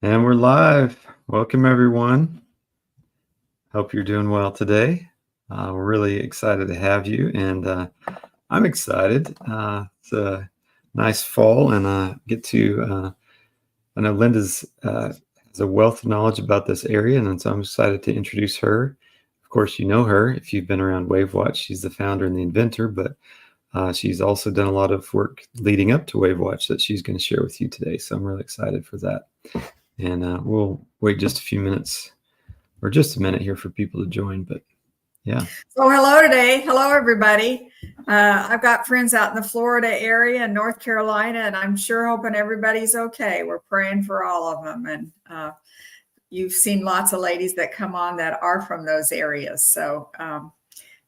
And we're live. Welcome, everyone. Hope you're doing well today. We're really excited to have you, and I'm excited. It's a nice fall, and I know Linda's has a wealth of knowledge about this area, and so I'm excited to introduce her. Of course, you know her if you've been around WAVwatch. She's the founder and the inventor, but she's also done a lot of work leading up to WAVwatch that she's going to share with you today. So I'm really excited for that. And we'll wait just a few minutes or just a minute here for people to join. But yeah. So hello today. Hello, everybody. I've got friends out in the Florida area and North Carolina, and I'm sure hoping everybody's okay. We're praying for all of them. And you've seen lots of ladies that come on that are from those areas. So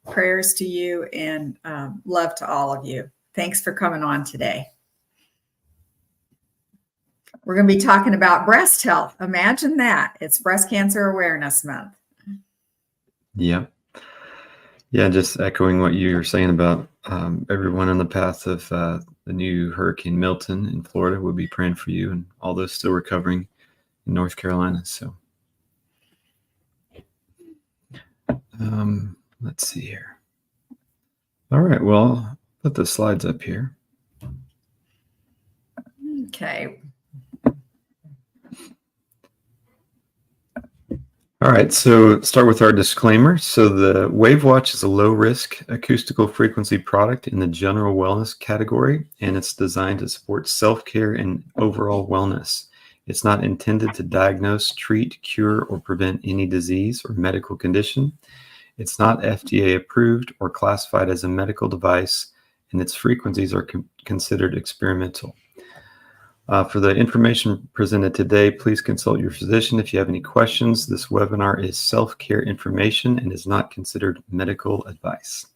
prayers to you and love to all of you. Thanks for coming on today. We're going to be talking about breast health. Imagine that. It's Breast Cancer Awareness Month. Yeah. Yeah, just echoing what you were saying about everyone in the path of the new Hurricane Milton in Florida. We'll be praying for you and all those still recovering in North Carolina. So let's see here. All right, well, put the slides up here. Okay. All right, so start with our disclaimer. So the WAVwatch is a low-risk acoustical frequency product in the general wellness category, and it's designed to support self-care and overall wellness. It's not intended to diagnose, treat, cure, or prevent any disease or medical condition. It's not FDA approved or classified as a medical device, and its frequencies are considered experimental. For the information presented today, please consult your physician if you have any questions. This webinar is self-care information and is not considered medical advice.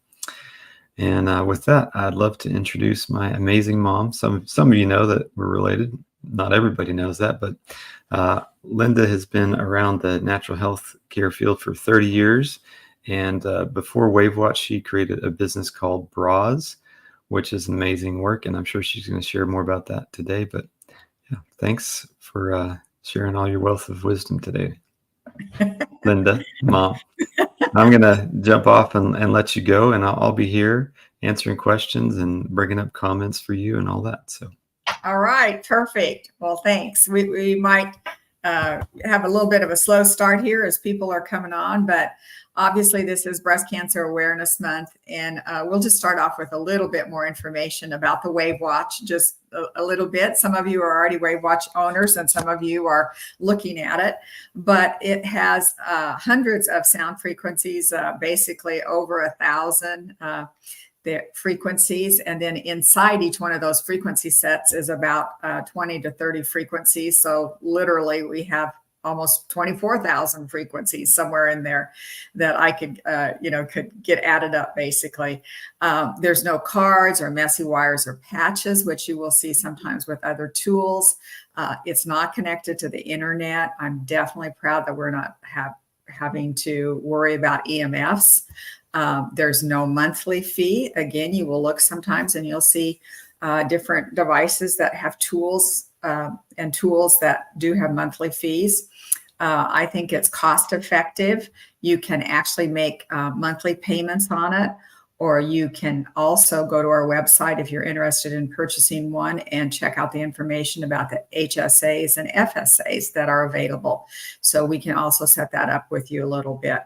And with that, I'd love to introduce my amazing mom. Some of you know that we're related. Not everybody knows that, but Linda has been around the natural health care field for 30 years. And before WAVwatch, she created a business called BRAS, which is amazing work. And I'm sure she's going to share more about that today. But yeah, thanks for sharing all your wealth of wisdom today, Linda, Mom. I'm going to jump off and let you go, and I'll be here answering questions and bringing up comments for you and all that. So, all right, perfect. Well, thanks. We might have a little bit of a slow start here as people are coming on, but obviously this is Breast Cancer Awareness Month, and we'll just start off with a little bit more information about the WAVwatch, just a little bit. Some of you are already WAVwatch owners, and some of you are looking at it, but it has hundreds of sound frequencies, basically over 1,000 the frequencies, and then inside each one of those frequency sets is about 20 to 30 frequencies. So literally we have almost 24,000 frequencies somewhere in there that I could get added up basically. There's no cards or messy wires or patches, which you will see sometimes with other tools. It's not connected to the internet. I'm definitely proud that we're not having to worry about EMFs. There's no monthly fee. Again, you will look sometimes and you'll see different devices that have tools and tools that do have monthly fees. I think it's cost effective. You can actually make monthly payments on it, or you can also go to our website if you're interested in purchasing one and check out the information about the HSAs and FSAs that are available. So we can also set that up with you a little bit.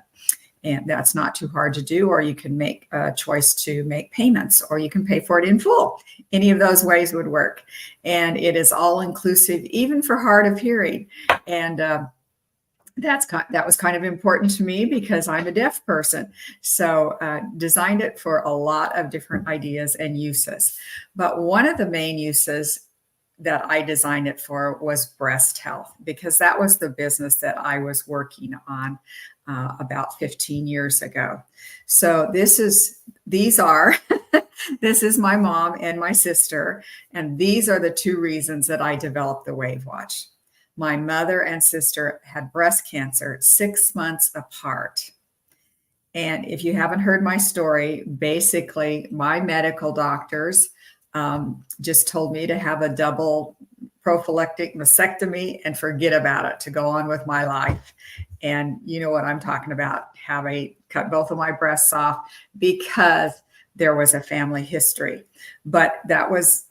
And that's not too hard to do, or you can make a choice to make payments, or you can pay for it in full. Any of those ways would work. And it is all inclusive, even for hard of hearing. And that was kind of important to me because I'm a deaf person. So designed it for a lot of different ideas and uses. But one of the main uses that I designed it for was breast health, because that was the business that I was working on about 15 years ago. So this is my mom and my sister, and these are the two reasons that I developed the WAVwatch. My mother and sister had breast cancer 6 months apart. And if you haven't heard my story, basically my medical doctors just told me to have a double prophylactic mastectomy and forget about it, to go on with my life. And you know what I'm talking about, cut both of my breasts off because there was a family history. But that was,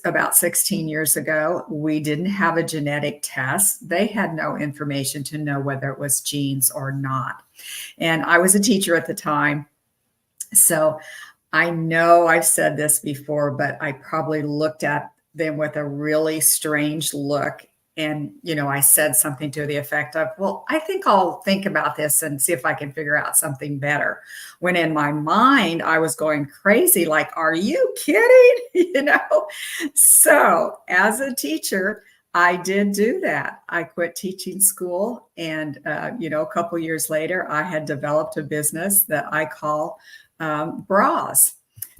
about 16 years ago. We didn't have a genetic test. They had no information to know whether it was genes or not. And I was a teacher at the time. So I know I've said this before, but I probably looked at them with a really strange look. And, I said something to the effect of, well, I think I'll think about this and see if I can figure out something better. When in my mind, I was going crazy, like, are you kidding? So as a teacher, I did do that. I quit teaching school. And, a couple years later, I had developed a business that I call BRAS.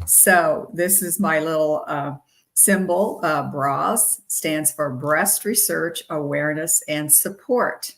So this is my little symbol. BRAS stands for Breast Research, Awareness, and Support.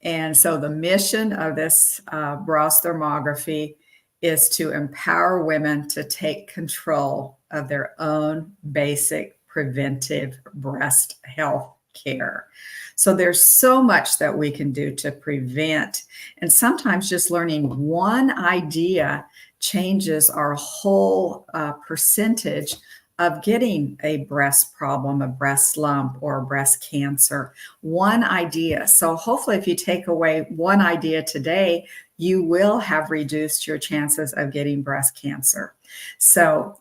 And so the mission of this BRAS thermography is to empower women to take control of their own basic preventive breast health care. So there's so much that we can do to prevent. And sometimes just learning one idea changes our whole percentage of getting a breast problem, a breast lump, or breast cancer. One idea. So hopefully if you take away one idea today, you will have reduced your chances of getting breast cancer. So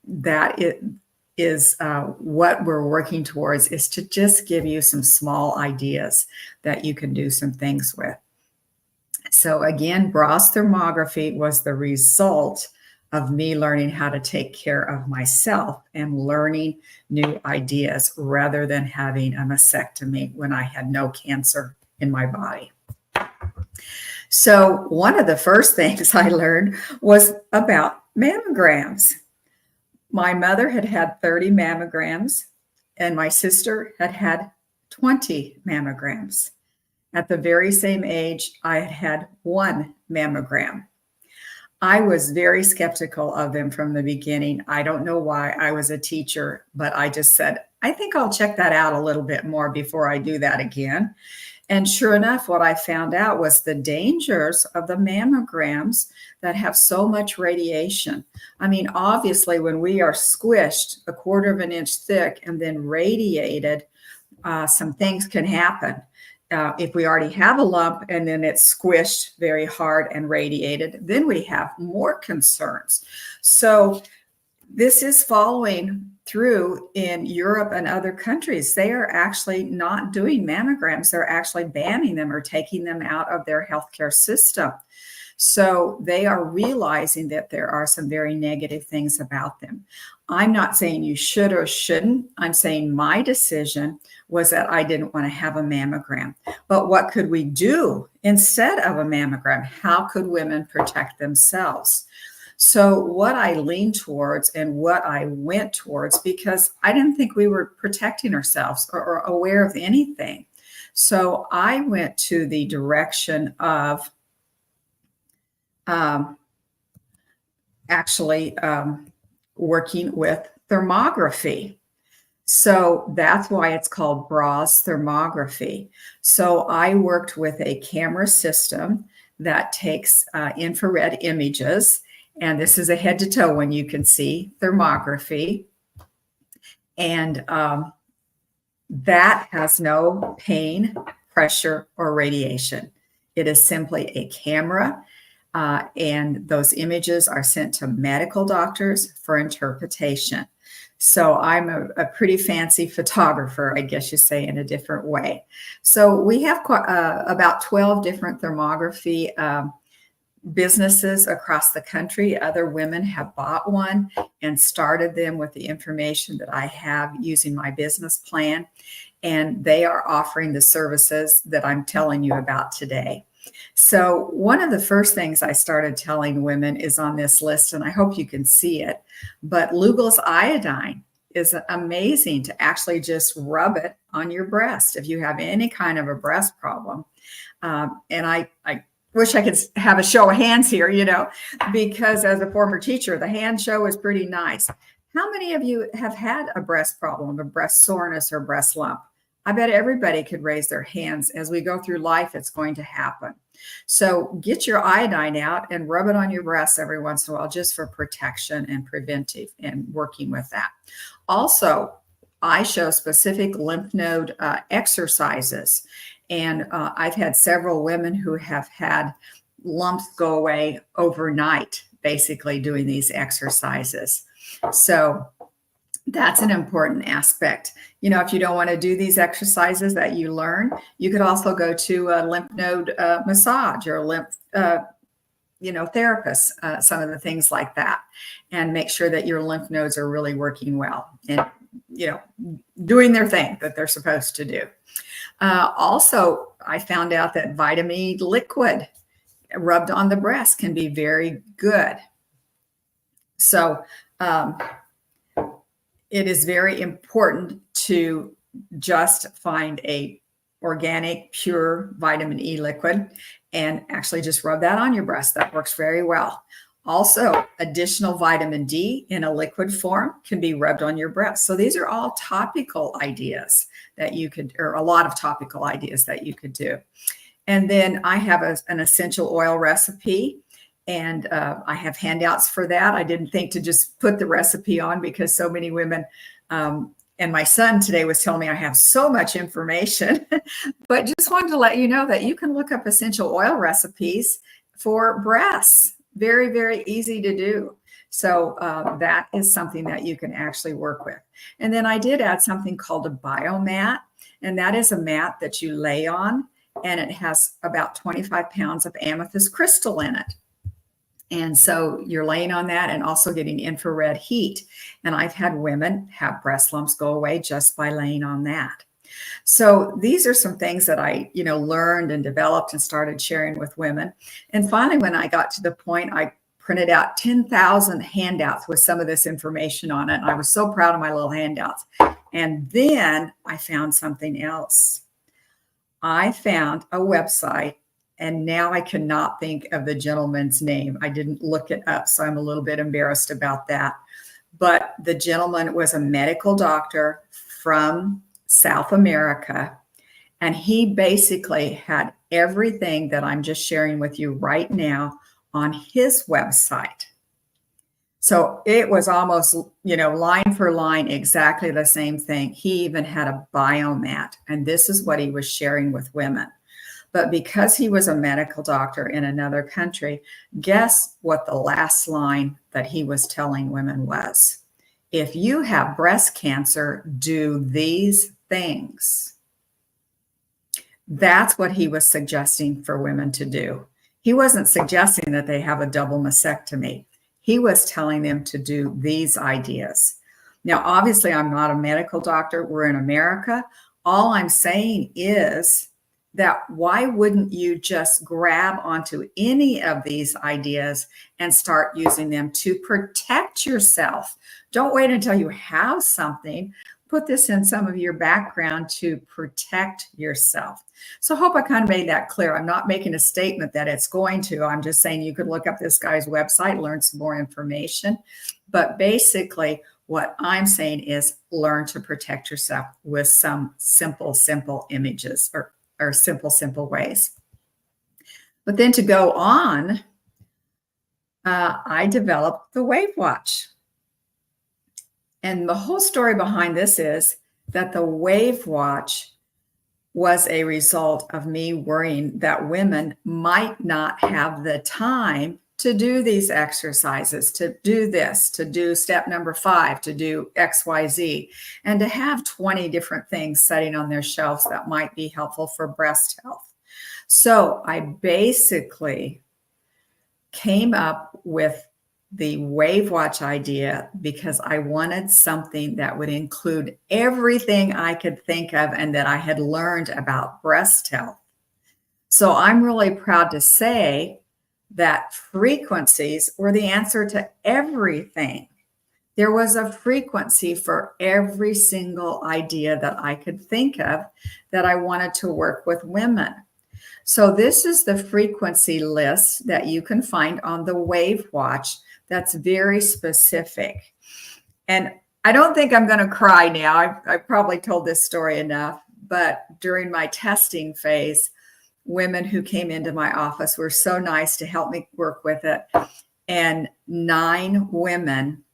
that is what we're working towards, is to just give you some small ideas that you can do some things with. So again, BRAS thermography was the result of me learning how to take care of myself and learning new ideas rather than having a mastectomy when I had no cancer in my body. So one of the first things I learned was about mammograms. My mother had had 30 mammograms and my sister had had 20 mammograms. At the very same age, I had had 1 mammogram. I was very skeptical of them from the beginning. I don't know why. I was a teacher, but I just said, I think I'll check that out a little bit more before I do that again. And sure enough, what I found out was the dangers of the mammograms that have so much radiation. I mean, obviously, when we are squished 1/4 of an inch thick and then radiated, some things can happen. If we already have a lump and then it's squished very hard and radiated, then we have more concerns. So this is following through in Europe and other countries. They are actually not doing mammograms. They're actually banning them or taking them out of their healthcare system. So they are realizing that there are some very negative things about them. I'm not saying you should or shouldn't. I'm saying my decision was that I didn't want to have a mammogram. But what could we do instead of a mammogram? How could women protect themselves? So what I leaned towards and what I went towards, because I didn't think we were protecting ourselves or aware of anything. So I went to the direction of working with thermography. So that's why it's called BRAS thermography. So I worked with a camera system that takes infrared images. And this is a head to toe one, you can see thermography. And that has no pain, pressure, or radiation. It is simply a camera. And those images are sent to medical doctors for interpretation. So I'm a pretty fancy photographer, I guess you say, in a different way. So we have about 12 different thermography businesses across the country. Other women have bought one and started them with the information that I have using my business plan. And they are offering the services that I'm telling you about today. So one of the first things I started telling women is on this list, and I hope you can see it, but Lugol's iodine is amazing to actually just rub it on your breast if you have any kind of a breast problem. And I wish I could have a show of hands here, because as a former teacher, the hand show is pretty nice. How many of you have had a breast problem, a breast soreness or breast lump? I bet everybody could raise their hands. As we go through life, it's going to happen. So get your iodine out and rub it on your breasts every once in a while, just for protection and preventive and working with that. Also, I show specific lymph node exercises. And I've had several women who have had lumps go away overnight, basically doing these exercises. So that's an important aspect. If you don't want to do these exercises that you learn, you could also go to a lymph node massage or lymph, therapist, some of the things like that, and make sure that your lymph nodes are really working well and, doing their thing that they're supposed to do. Also, I found out that vitamin E liquid rubbed on the breast can be very good. So, it is very important to just find a organic, pure vitamin E liquid and actually just rub that on your breast. That works very well. Also, additional vitamin D in a liquid form can be rubbed on your breast. So these are all topical ideas that you could, or a lot of topical ideas that you could do. And then I have an essential oil recipe. And I have handouts for that. I didn't think to just put the recipe on because so many women, and my son today was telling me I have so much information, but just wanted to let you know that you can look up essential oil recipes for breasts. Very, very easy to do. So that is something that you can actually work with. And then I did add something called a biomat, and that is a mat that you lay on, and it has about 25 pounds of amethyst crystal in it. And so you're laying on that and also getting infrared heat. And I've had women have breast lumps go away just by laying on that. So these are some things that I, learned and developed and started sharing with women. And finally, when I got to the point, I printed out 10,000 handouts with some of this information on it. And I was so proud of my little handouts. And then I found something else. I found a website. And now I cannot think of the gentleman's name. I didn't look it up, so I'm a little bit embarrassed about that. But the gentleman was a medical doctor from South America, and he basically had everything that I'm just sharing with you right now on his website. So it was almost, line for line, exactly the same thing. He even had a biomat, and this is what he was sharing with women. But because he was a medical doctor in another country, guess what the last line that he was telling women was? If you have breast cancer, do these things. That's what he was suggesting for women to do. He wasn't suggesting that they have a double mastectomy. He was telling them to do these ideas. Now, obviously, I'm not a medical doctor. We're in America. All I'm saying is that why wouldn't you just grab onto any of these ideas and start using them to protect yourself? Don't wait until you have something. Put this in some of your background to protect yourself. So I hope I kind of made that clear. I'm not making a statement that it's going to. I'm just saying you could look up this guy's website, learn some more information. But basically, what I'm saying is learn to protect yourself with some simple images or simple ways. But then to go on, I developed the WAVwatch. And the whole story behind this is that the WAVwatch was a result of me worrying that women might not have the time to do these exercises, to do this, to do step number 5, to do XYZ, and to have 20 different things sitting on their shelves that might be helpful for breast health. So I basically came up with the WAVwatch idea because I wanted something that would include everything I could think of and that I had learned about breast health. So I'm really proud to say that frequencies were the answer to everything. There was a frequency for every single idea that I could think of that I wanted to work with women. So this is the frequency list that you can find on the WAVwatch that's very specific. And I don't think I'm going to cry now. I've probably told this story enough, but during my testing phase, women who came into my office were so nice to help me work with it. And 9 women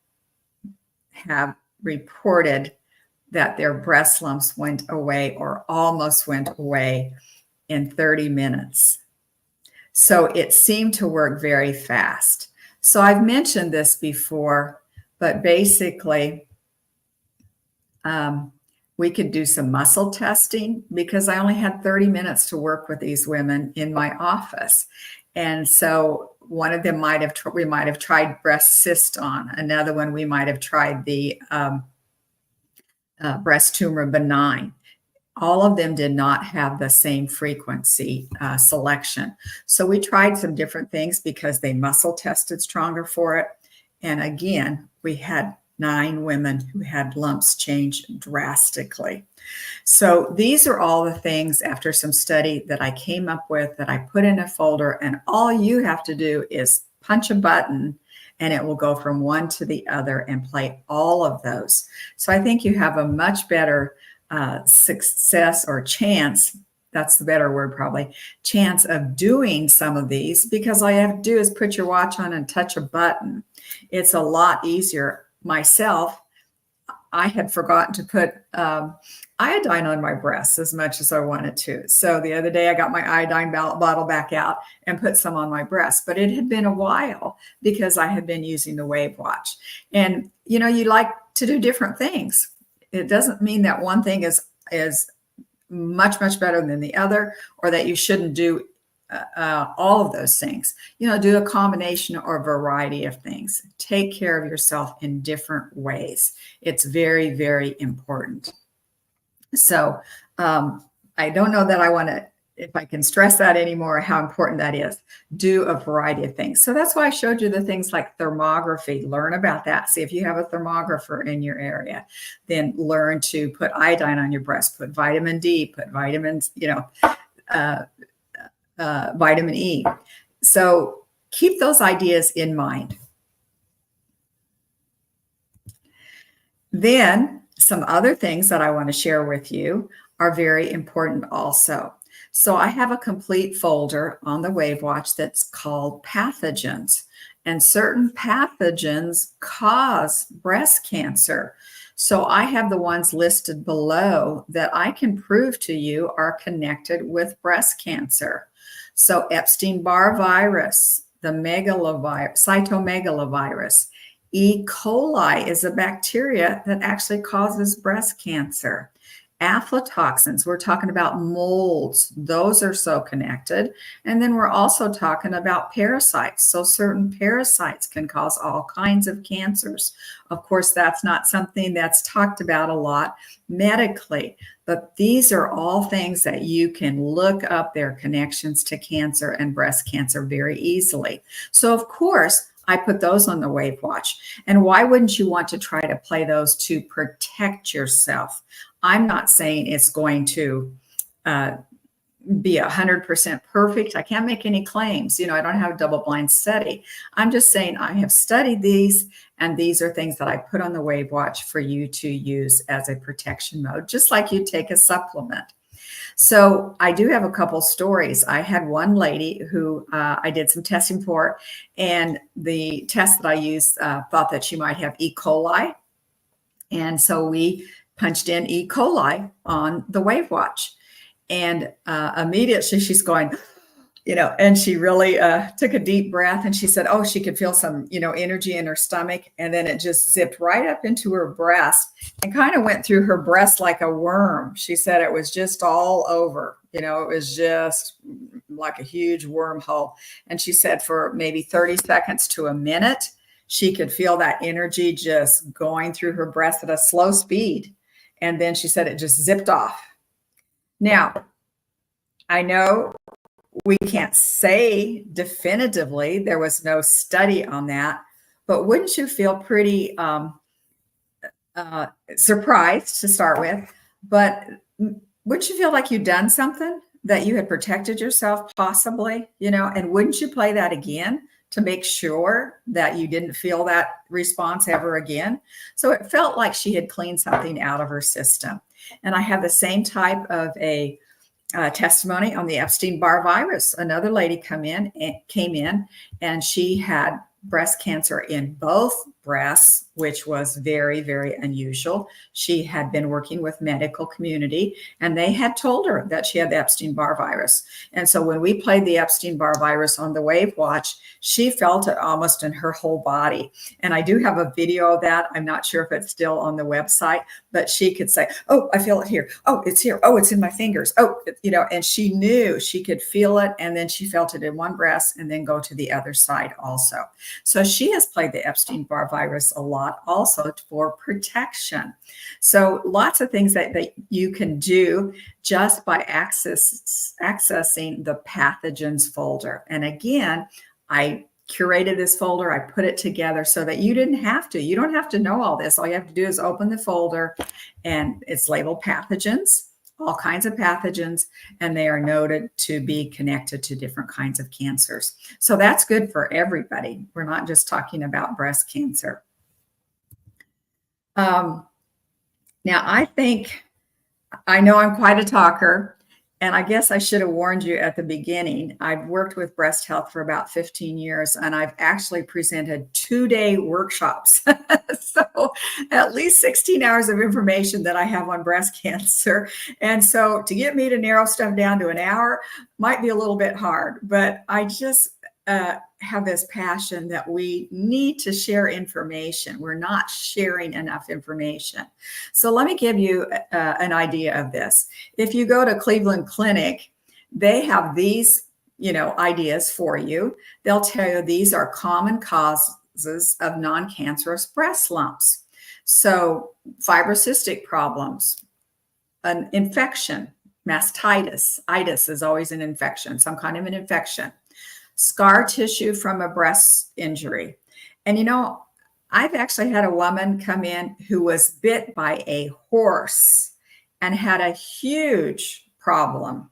have reported that their breast lumps went away or almost went away in 30 minutes. So it seemed to work very fast. So I've mentioned this before, but basically, we could do some muscle testing because I only had 30 minutes to work with these women in my office. And so one of them we might have tried breast cyst on. Another one, we might have tried the breast tumor benign. All of them did not have the same frequency selection. So we tried some different things because they muscle tested stronger for it. And again, we had 9 women who had lumps change drastically. So these are all the things after some study that I came up with that I put in a folder, and all you have to do is punch a button and it will go from one to the other and play all of those. So I think you have a much better success or chance, that's the better word probably, chance of doing some of these because all you have to do is put your watch on and touch a button. It's a lot easier. Myself, I had forgotten to put iodine on my breasts as much as I wanted to. So the other day I got my iodine bottle back out and put some on my breast, but it had been a while because I had been using the WAVwatch. And, you know, you like to do different things. It doesn't mean that one thing is much, much better than the other, or that you shouldn't do all of those things. You know, do a combination or a variety of things. Take care of yourself in different ways. It's very, very important. So I don't know that I want to, if I can stress that anymore, how important that is. Do a variety of things. So that's why I showed you the things like thermography. Learn about that. See if you have a thermographer in your area. Then learn to put iodine on your breast, put vitamin D, put vitamins, you know, vitamin E. So keep those ideas in mind. Then some other things that I want to share with you are very important also. So I have a complete folder on the WAVwatch that's called pathogens, and certain pathogens cause breast cancer. So I have the ones listed below that I can prove to you are connected with breast cancer. So Epstein-Barr virus, the cytomegalovirus, E. coli is a bacteria that actually causes breast cancer. Aflatoxins, we're talking about molds. Those are so connected. And then we're also talking about parasites. So certain parasites can cause all kinds of cancers. Of course, that's not something that's talked about a lot medically, but these are all things that you can look up their connections to cancer and breast cancer very easily. So of course, I put those on the WAVwatch. And why wouldn't you want to try to play those to protect yourself? I'm not saying it's going to be 100% perfect. I can't make any claims. You know, I don't have a double-blind study. I'm just saying I have studied these, and these are things that I put on the WAVwatch for you to use as a protection mode, just like you take a supplement. So I do have a couple stories. I had one lady who I did some testing for, and the test that I used thought that she might have E. coli. And so we punched in E. coli on the WAVwatch. And immediately she's going, you know, and she really took a deep breath, and she said, oh, she could feel some, you know, energy in her stomach. And then it just zipped right up into her breast and kind of went through her breast like a worm. She said it was just all over, you know, it was just like a huge wormhole. And she said for maybe 30 seconds to a minute, she could feel that energy just going through her breast at a slow speed. And then she said it just zipped off. Now, I know we can't say definitively, there was no study on that, but wouldn't you feel pretty surprised to start with? But wouldn't you feel like you'd done something, that you had protected yourself possibly, you know, and wouldn't you play that again to make sure that you didn't feel that response ever again. So it felt like she had cleaned something out of her system. And I have the same type of a testimony on the Epstein-Barr virus. Another lady came in, and she had breast cancer in both breasts, which was very, very unusual. She had been working with medical community, and they had told her that she had the Epstein-Barr virus. And so when we played the Epstein-Barr virus on the WAVwatch, she felt it almost in her whole body. And I do have a video of that. I'm not sure if it's still on the website, but she could say, oh, I feel it here. Oh, it's here. Oh, it's in my fingers. Oh, and she knew she could feel it. And then she felt it in one breast and then go to the other side also. So she has played the Epstein-Barr virus a lot also for protection. So lots of things that you can do just by accessing the pathogens folder. And again, I curated this folder. I put it together so that you don't have to know all this. All you have to do is open the folder, and it's labeled pathogens, all kinds of pathogens, and they are noted to be connected to different kinds of cancers. So that's good for everybody. We're not just talking about breast cancer. Now, I know I'm quite a talker, and I guess I should have warned you at the beginning. I've worked with breast health for about 15 years, and I've actually presented 2-day workshops. So at least 16 hours of information that I have on breast cancer. And so to get me to narrow stuff down to an hour might be a little bit hard, but I just have this passion that we need to share information. We're not sharing enough information. So let me give you an idea of this. If you go to Cleveland Clinic, they have these, ideas for you. They'll tell you these are common causes of non-cancerous breast lumps. So fibrocystic problems, an infection, mastitis. Itis is always an infection, some kind of an infection. Scar tissue from a breast injury. And I've actually had a woman come in who was bit by a horse and had a huge problem,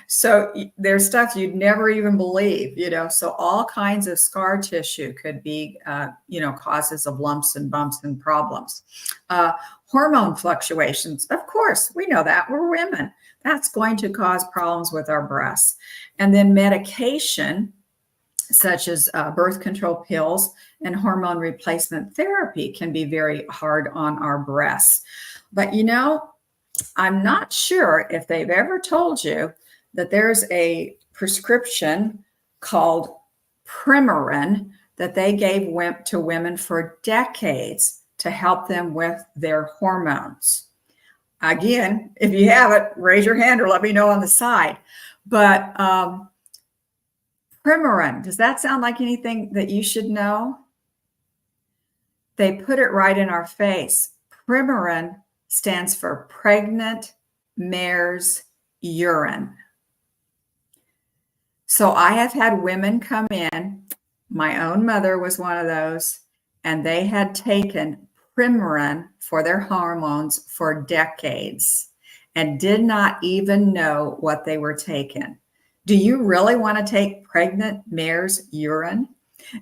So there's stuff you'd never even believe, So all kinds of scar tissue could be, causes of lumps and bumps and problems. Hormone fluctuations, of course, we know that. We're women. That's going to cause problems with our breasts. And then medication, such as birth control pills and hormone replacement therapy, can be very hard on our breasts. But I'm not sure if they've ever told you that there's a prescription called Premarin that they gave to women for decades to help them with their hormones. Again, if you have it, raise your hand or let me know on the side. But Premarin, does that sound like anything that you should know? They put it right in our face. Premarin stands for pregnant mare's urine. So I have had women come in. My own mother was one of those, and they had taken Premarin for their hormones for decades and did not even know what they were taking. Do you really want to take pregnant mare's urine?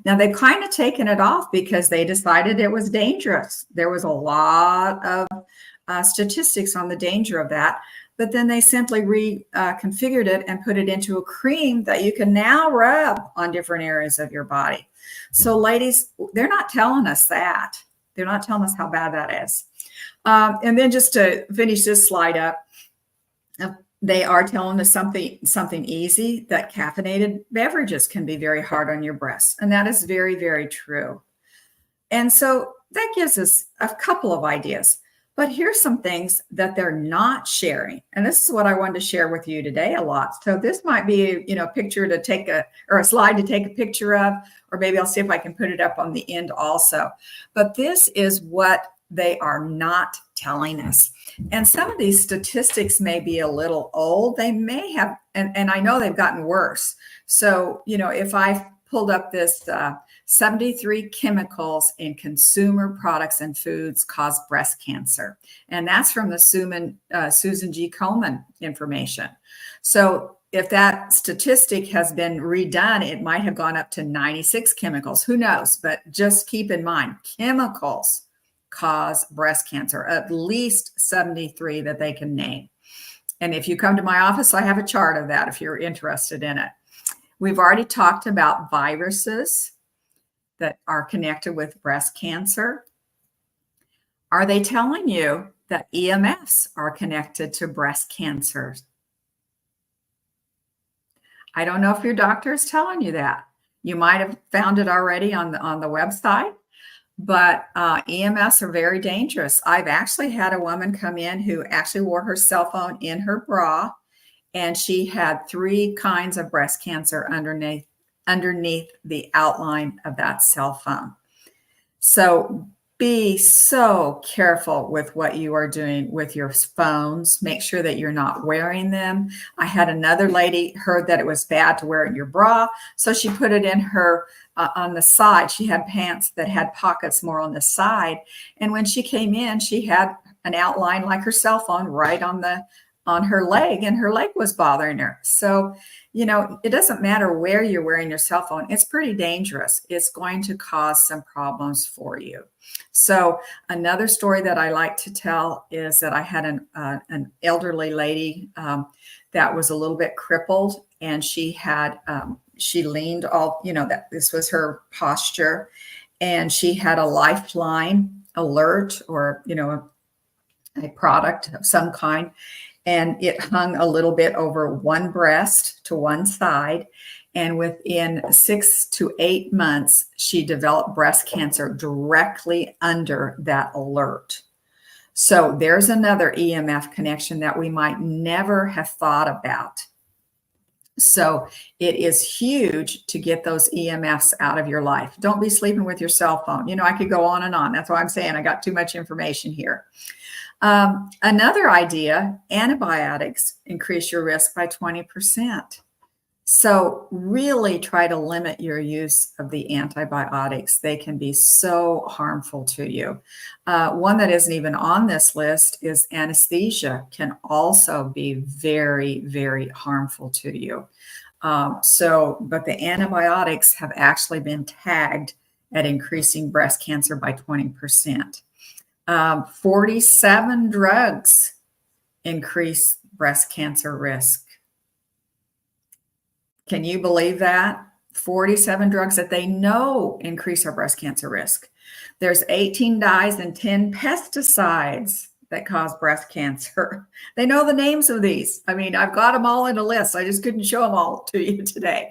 Now, they've kind of taken it off because they decided it was dangerous. There was a lot of statistics on the danger of that, but then they simply reconfigured it and put it into a cream that you can now rub on different areas of your body. So ladies, they're not telling us that. They're not telling us how bad that is. And then just to finish this slide up, they are telling us something easy, that caffeinated beverages can be very hard on your breasts. And that is very, very true. And so that gives us a couple of ideas. But here's some things that they're not sharing. And this is what I wanted to share with you today a lot. So this might be, a picture to take a slide to take a picture of, or maybe I'll see if I can put it up on the end also. But this is what they are not telling us. And some of these statistics may be a little old. They may have, and I know they've gotten worse. So, if I pulled up this 73 chemicals in consumer products and foods cause breast cancer. And that's from the Susan G. Komen information. So if that statistic has been redone, it might have gone up to 96 chemicals. Who knows? But just keep in mind, chemicals cause breast cancer, at least 73 that they can name. And if you come to my office, I have a chart of that if you're interested in it. We've already talked about viruses that are connected with breast cancer. Are they telling you that EMFs are connected to breast cancer? I don't know if your doctor is telling you that. You might have found it already on the website, but EMFs are very dangerous. I've actually had a woman come in who actually wore her cell phone in her bra, and she had 3 kinds of breast cancer underneath the outline of that cell phone. So be so careful with what you are doing with your phones. Make sure that you're not wearing them. I had another lady heard that it was bad to wear it in your bra, so she put it in her on the side. She had pants that had pockets more on the side, and when she came in, she had an outline like her cell phone right on her leg, and her leg was bothering her. So, you know, it doesn't matter where you're wearing your cell phone. It's pretty dangerous. It's going to cause some problems for you. So another story that I like to tell is that I had an elderly lady that was a little bit crippled, and she leaned all, you know, that this was her posture, and she had a Lifeline alert, or, you know, a product of some kind, and it hung a little bit over one breast to one side. And within 6 to 8 months, she developed breast cancer directly under that alert. So there's another EMF connection that we might never have thought about. So it is huge to get those EMFs out of your life. Don't be sleeping with your cell phone. You know, I could go on and on. That's why I'm saying I got too much information here. Another idea, antibiotics increase your risk by 20%. So really try to limit your use of the antibiotics. They can be so harmful to you. One that isn't even on this list is anesthesia can also be very, very harmful to you. But the antibiotics have actually been tagged at increasing breast cancer by 20%. 47 drugs increase breast cancer risk. Can you believe that? 47 drugs that they know increase our breast cancer risk. There's 18 dyes and 10 pesticides that cause breast cancer. They know the names of these. I mean, I've got them all in a list. I just couldn't show them all to you today.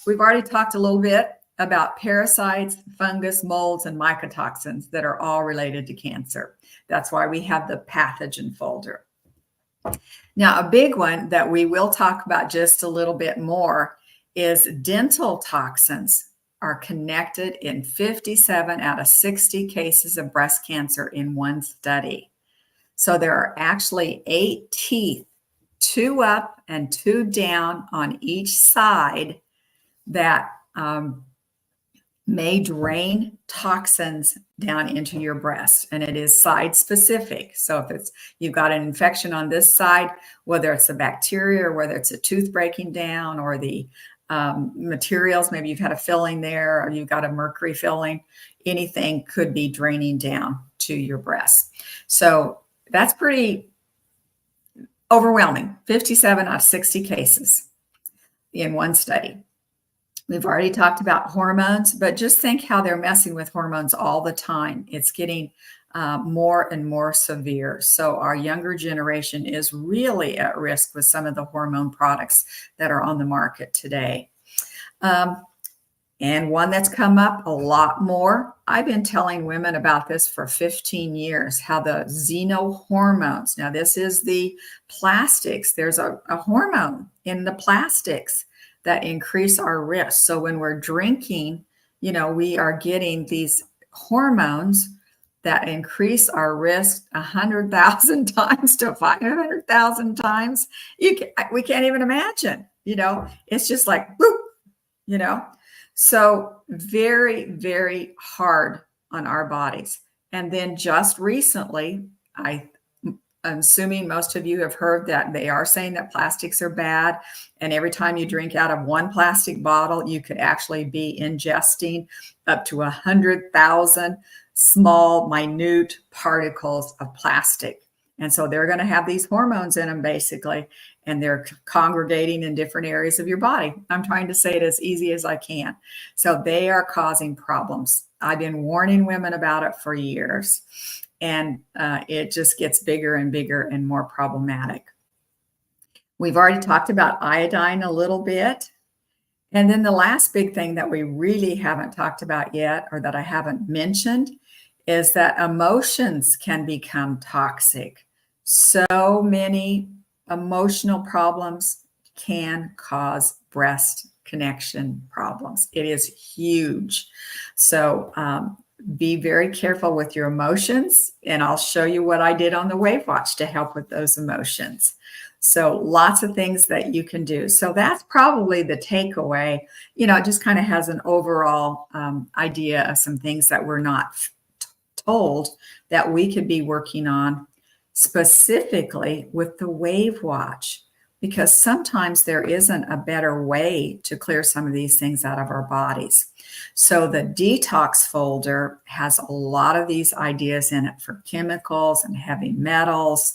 We've already talked a little bit about parasites, fungus, molds, and mycotoxins that are all related to cancer. That's why we have the pathogen folder. Now, a big one that we will talk about just a little bit more is dental toxins are connected in 57 out of 60 cases of breast cancer in one study. So there are actually 8 teeth, 2 up and 2 down on each side, that may drain toxins down into your breast, and it is side specific. So if you've got an infection on this side, whether it's a bacteria or whether it's a tooth breaking down or the materials, maybe you've had a filling there or you've got a mercury filling, anything could be draining down to your breast. So that's pretty overwhelming. 57 out of 60 cases in one study. We've already talked about hormones, but just think how they're messing with hormones all the time. It's getting more and more severe. So our younger generation is really at risk with some of the hormone products that are on the market today. And one that's come up a lot more, I've been telling women about this for 15 years, how the xenohormones, now this is the plastics, there's a hormone in the plastics that increase our risk. So when we're drinking, you know, we are getting these hormones that increase our risk 100,000 times to 500,000 times. We can't even imagine, you know, it's just like, boop, you know. So very, very hard on our bodies. And then just recently, I'm assuming most of you have heard that they are saying that plastics are bad. And every time you drink out of one plastic bottle, you could actually be ingesting up to 100,000 small, minute particles of plastic. And so they're going to have these hormones in them, basically, and they're congregating in different areas of your body. I'm trying to say it as easy as I can. So they are causing problems. I've been warning women about it for years, and it just gets bigger and bigger and more problematic. We've already talked about iodine a little bit. And then the last big thing that we really haven't talked about yet, or that I haven't mentioned, is that emotions can become toxic. So many emotional problems can cause breast connection problems. It is huge. So be very careful with your emotions, and I'll show you what I did on the WAVwatch to help with those emotions. So lots of things that you can do. So that's probably the takeaway. You know, it just kind of has an overall idea of some things that we're not told that we could be working on specifically with the WAVwatch, because sometimes there isn't a better way to clear some of these things out of our bodies. So the detox folder has a lot of these ideas in it for chemicals and heavy metals.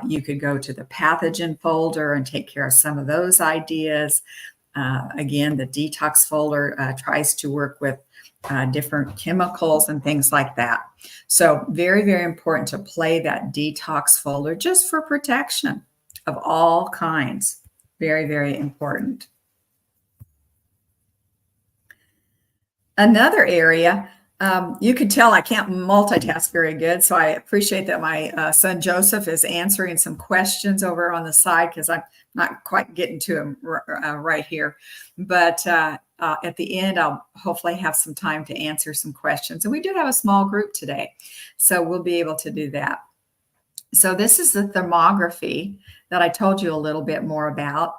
You could go to the pathogen folder and take care of some of those ideas. Again, the detox folder tries to work with different chemicals and things like that. So very, very important to play that detox folder just for protection of all kinds. Very, very important. Another area, you can tell I can't multitask very good, so I appreciate that my son Joseph is answering some questions over on the side, because I'm not quite getting to him right here. But at the end, I'll hopefully have some time to answer some questions. And we do have a small group today, so we'll be able to do that. So this is the thermography that I told you a little bit more about,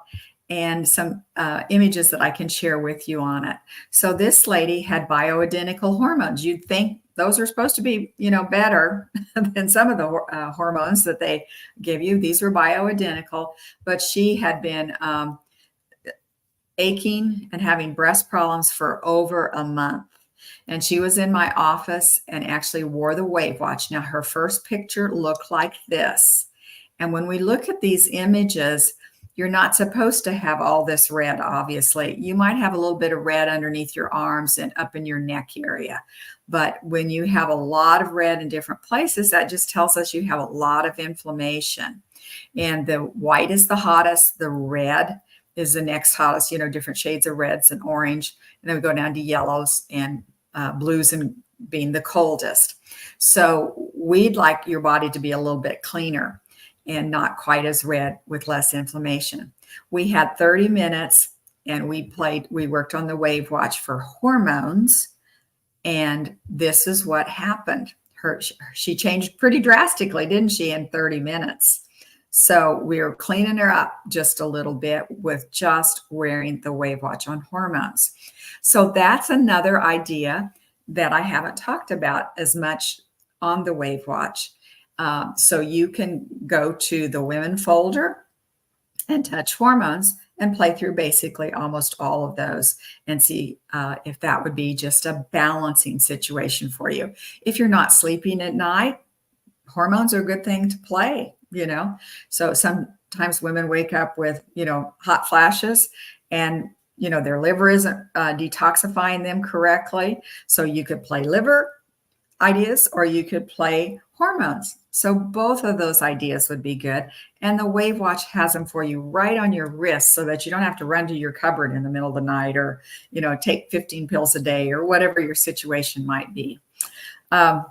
and some images that I can share with you on it. So this lady had bioidentical hormones. You'd think those are supposed to be, you know, better than some of the hormones that they give you. These were bioidentical, but she had been aching and having breast problems for over a month. And she was in my office and actually wore the WAVwatch. Now, her first picture looked like this. And when we look at these images, you're not supposed to have all this red, obviously. You might have a little bit of red underneath your arms and up in your neck area. But when you have a lot of red in different places, that just tells us you have a lot of inflammation. And the white is the hottest, the red is the next hottest, you know, different shades of reds and orange. And then we go down to yellows and blues, and being the coldest. So we'd like your body to be a little bit cleaner and not quite as red, with less inflammation. We had 30 minutes and we worked on the WAVwatch for hormones. And this is what happened. She changed pretty drastically, didn't she, in 30 minutes? So we were cleaning her up just a little bit with just wearing the WAVwatch on hormones. So that's another idea that I haven't talked about as much on the WAVwatch. So you can go to the women folder and touch hormones and play through basically almost all of those and see if that would be just a balancing situation for you. If you're not sleeping at night, hormones are a good thing to play, you know. So sometimes women wake up with, you know, hot flashes, and, you know, their liver isn't detoxifying them correctly. So you could play liver ideas, or you could play hormones. So both of those ideas would be good. And the WAVwatch has them for you right on your wrist, so that you don't have to run to your cupboard in the middle of the night, or, you know, take 15 pills a day, or whatever your situation might be. I've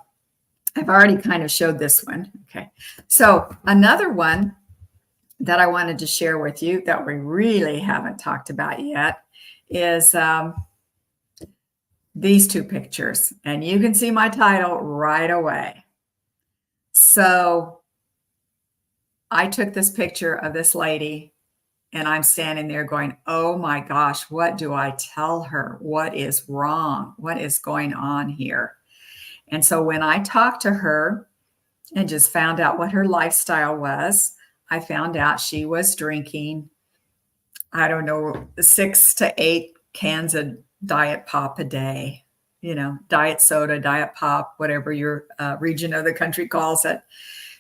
already kind of showed this one. Okay. So another one that I wanted to share with you that we really haven't talked about yet is these two pictures. And you can see my title right away. So I took this picture of this lady And I'm standing there going, oh my gosh, what do I tell her? What is wrong? What is going on here? And so when I talked to her and just found out what her lifestyle was, I found out she was drinking, I don't know, 6 to 8 cans of diet pop a day, diet soda, diet pop, whatever your region of the country calls it.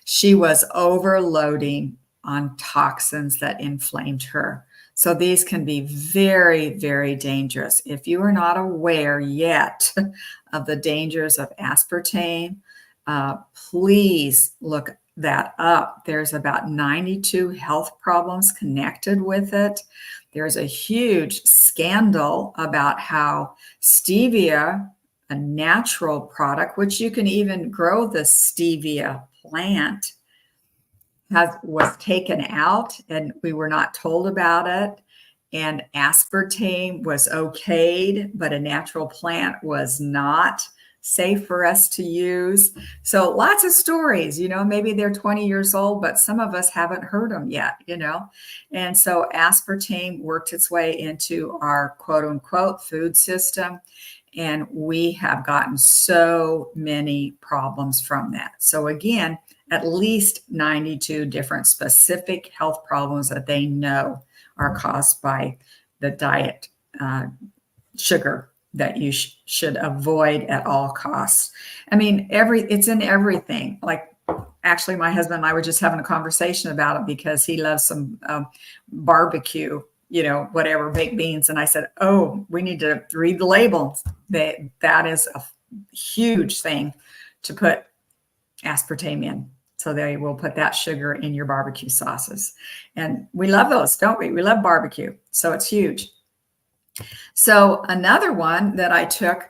She was overloading on toxins that inflamed her. So these can be very, very dangerous. If you are not aware yet of the dangers of aspartame, please look that up. There's about 92 health problems connected with it. There's a huge scandal about how stevia, a natural product, which you can even grow the stevia plant, was taken out, and we were not told about it. And aspartame was okayed, but a natural plant was not safe for us to use. So lots of stories, maybe they're 20 years old, but some of us haven't heard them yet, And so aspartame worked its way into our quote unquote food system. And we have gotten so many problems from that. So again, at least 92 different specific health problems that they know are caused by the diet sugar that you should avoid at all costs. I mean, it's in everything. Like, actually, my husband and I were just having a conversation about it because he loves some barbecue, whatever, baked beans. And I said, oh, we need to read the label. That is a huge thing to put aspartame in. So they will put that sugar in your barbecue sauces. And we love those, don't we? We love barbecue. So it's huge. So another one that I took,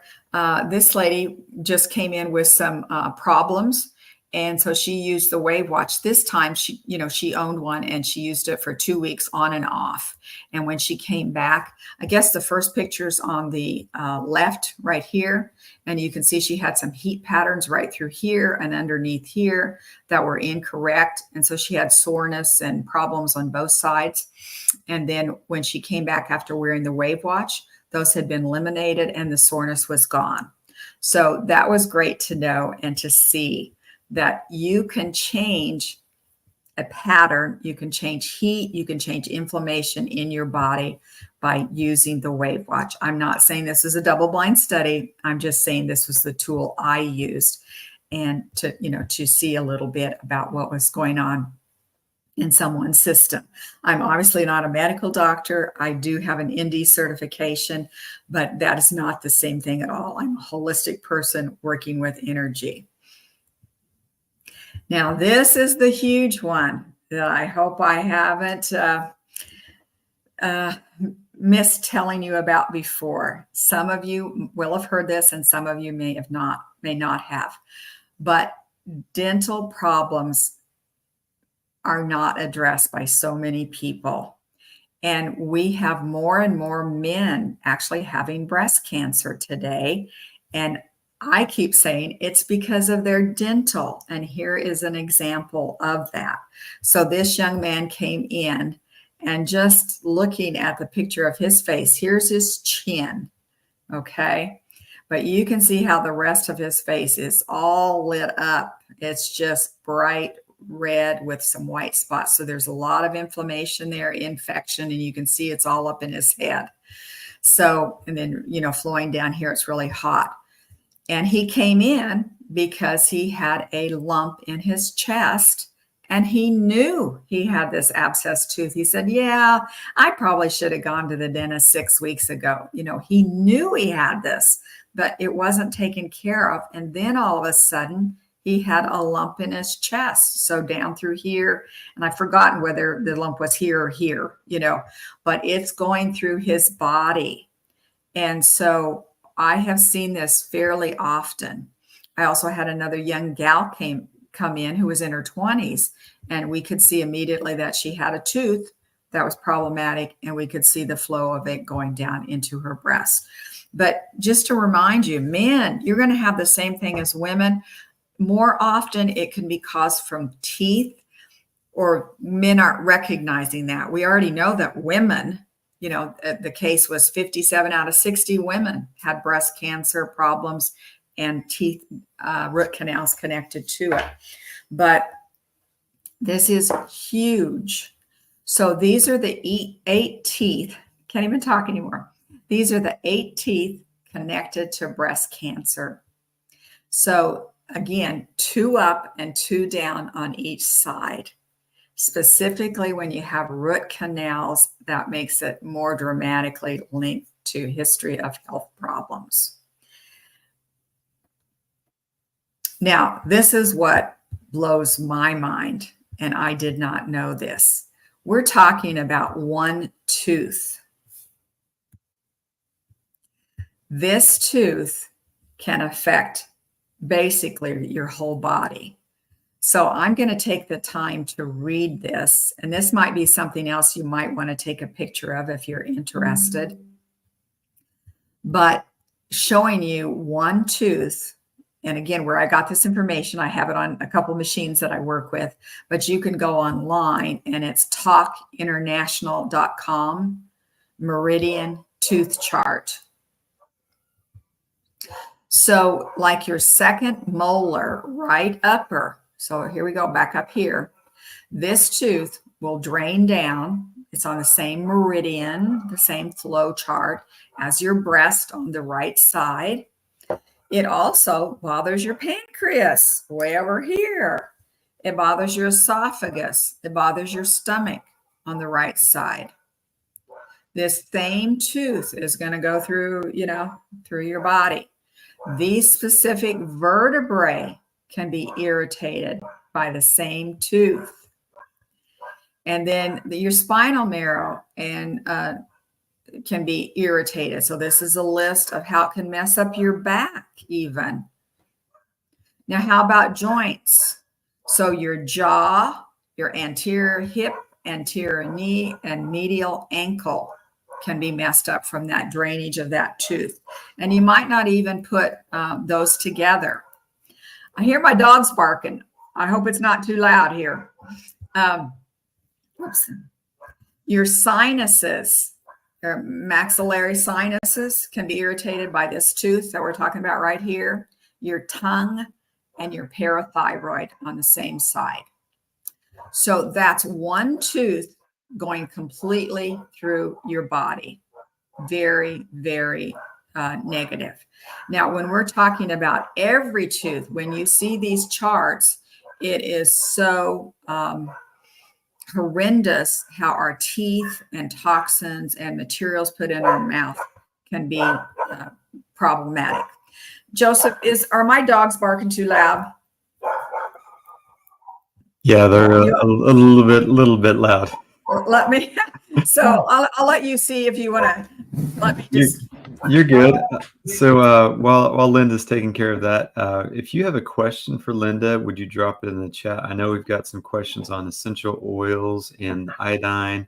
this lady just came in with some problems. And so she used the WAVwatch. This time she owned one and she used it for 2 weeks on and off. And when she came back, I guess the first picture's on the left right here. And you can see she had some heat patterns right through here and underneath here that were incorrect. And so she had soreness and problems on both sides. And then when she came back after wearing the WAVwatch, those had been eliminated and the soreness was gone. So that was great to know and to see that you can change a pattern, you can change heat, you can change inflammation in your body by using the WAVwatch. I'm not saying this is a double-blind study. I'm just saying this was the tool I used, and to see a little bit about what was going on in someone's system. I'm obviously not a medical doctor. I do have an ND certification, but that is not the same thing at all. I'm a holistic person working with energy. Now, this is the huge one that I hope I haven't missed telling you about before. Some of you will have heard this and some of you may not have. But dental problems are not addressed by so many people. And we have more and more men actually having breast cancer today. And I keep saying it's because of their dental. And here is an example of that. So this young man came in, and just looking at the picture of his face, here's his chin, okay? But you can see how the rest of his face is all lit up. It's just bright red with some white spots. So there's a lot of inflammation there, infection, and you can see it's all up in his head. So, and then, flowing down here, it's really hot. And he came in because he had a lump in his chest and he knew he had this abscess tooth. He said, yeah, I probably should have gone to the dentist 6 weeks ago. He knew he had this, but it wasn't taken care of. And then all of a sudden he had a lump in his chest. So down through here, and I've forgotten whether the lump was here or here, but it's going through his body. And so I have seen this fairly often. I also had another young gal come in who was in her 20s, and we could see immediately that she had a tooth that was problematic, and we could see the flow of it going down into her breast. But just to remind you, men, you're going to have the same thing as women. More often, it can be caused from teeth or men aren't recognizing that. We already know that women, the case was 57 out of 60 women had breast cancer problems and teeth root canals connected to it. But this is huge. So these are the 8 teeth. Can't even talk anymore. These are the 8 teeth connected to breast cancer. So again, 2 up and 2 down on each side. Specifically, when you have root canals, that makes it more dramatically linked to history of health problems. Now, this is what blows my mind, and I did not know this. We're talking about 1 tooth. This tooth can affect basically your whole body. So I'm going to take the time to read this, and this might be something else you might want to take a picture of if you're interested. But showing you 1 tooth, and again, where I got this information, I have it on a couple machines that I work with, but you can go online and it's talkinternational.com, Meridian Tooth Chart. So like your second molar, right upper, so here we go, back up here. This tooth will drain down. It's on the same meridian, the same flow chart as your breast on the right side. It also bothers your pancreas way over here. It bothers your esophagus. It bothers your stomach on the right side. This same tooth is going to go through, through your body. These specific vertebrae can be irritated by the same tooth. And then your spinal marrow and can be irritated. So this is a list of how it can mess up your back even. Now, how about joints? So your jaw, your anterior hip, anterior knee, and medial ankle can be messed up from that drainage of that tooth. And you might not even put those together. I hear my dogs barking. I hope it's not too loud here. Oops. Your sinuses, your maxillary sinuses can be irritated by this tooth that we're talking about right here. Your tongue and your parathyroid on the same side. So that's 1 tooth going completely through your body. Very, very negative. Now, when we're talking about every tooth, when you see these charts, it is so horrendous how our teeth and toxins and materials put in our mouth can be problematic. Joseph, are my dogs barking too loud? Yeah, they're a little bit loud. Let me. So I'll let you see if you want to. Let me just. You're good. So while Linda's taking care of that, if you have a question for Linda, would you drop it in the chat? I know we've got some questions on essential oils and iodine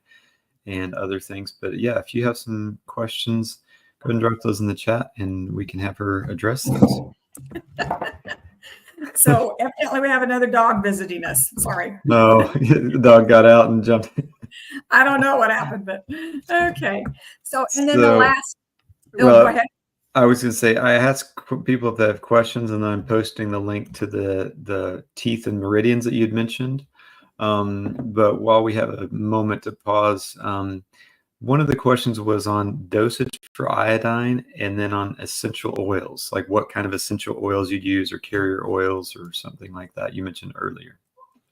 and other things, but yeah, if you have some questions, go ahead and drop those in the chat, and we can have her address those. So evidently we have another dog visiting us. Sorry. No, the dog got out and jumped. I don't know what happened, but okay. So, and then the last. Well, go ahead. I was going to say, I ask people if they have questions, and then I'm posting the link to the teeth and meridians that you'd mentioned. But while we have a moment to pause, one of the questions was on dosage for iodine and then on essential oils, like what kind of essential oils you'd use or carrier oils or something like that you mentioned earlier.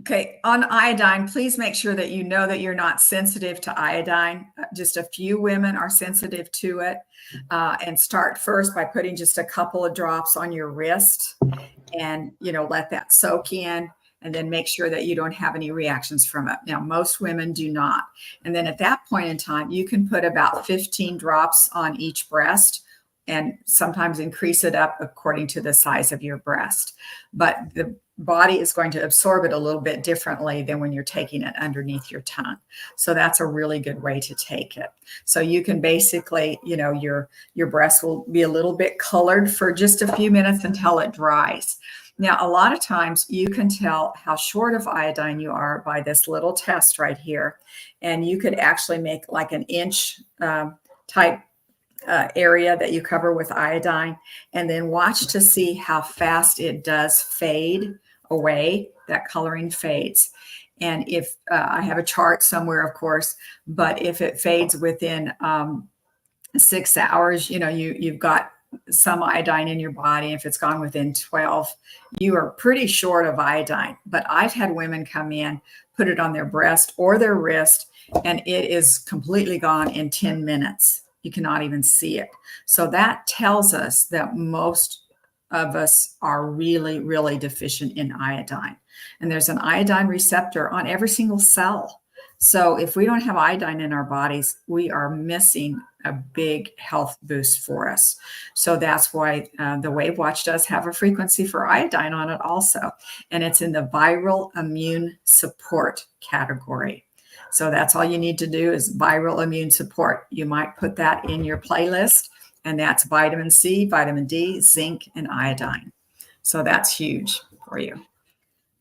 Okay, on iodine, please make sure that you know that you're not sensitive to iodine. Just a few women are sensitive to it. And start first by putting just a couple of drops on your wrist and, let that soak in, and then make sure that you don't have any reactions from it. Now, most women do not. And then at that point in time, you can put about 15 drops on each breast and sometimes increase it up according to the size of your breast. But the body is going to absorb it a little bit differently than when you're taking it underneath your tongue. So that's a really good way to take it. So you can basically, your breast will be a little bit colored for just a few minutes until it dries. Now, a lot of times you can tell how short of iodine you are by this little test right here. And you could actually make like an inch type area that you cover with iodine, and then watch to see how fast it does fade away. That coloring fades. And if I have a chart somewhere, of course, but if it fades within 6 hours, you've got some iodine in your body. If it's gone within 12, you are pretty short of iodine. But I've had women come in, put it on their breast or their wrist, and it is completely gone in 10 minutes. You cannot even see it. So that tells us that most of us are really, really deficient in iodine. And there's an iodine receptor on every single cell. So if we don't have iodine in our bodies, we are missing a big health boost for us. So that's why the WAVwatch does have a frequency for iodine on it also. And it's in the viral immune support category. So that's all you need to do is viral immune support. You might put that in your playlist, and that's vitamin C, vitamin D, zinc, and iodine. So that's huge for you.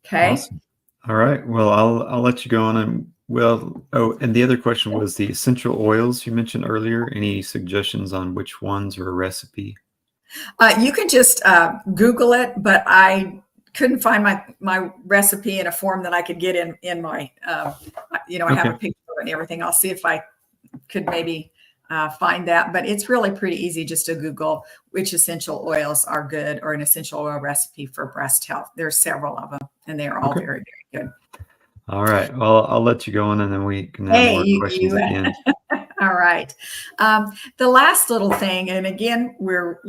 Okay. Awesome. All right. Well, I'll let you go on. And and the other question was the essential oils you mentioned earlier. Any suggestions on which ones or a recipe? You can just Google it, but I couldn't find my recipe in a form that I could get in my, I have a picture and everything. I'll see if I could maybe find that, but it's really pretty easy just to Google which essential oils are good or an essential oil recipe for breast health. There's several of them, and they are all very, very good. All right. Well, I'll let you go on, and then we can have more questions at the end. All right. The last little thing, and again, we're,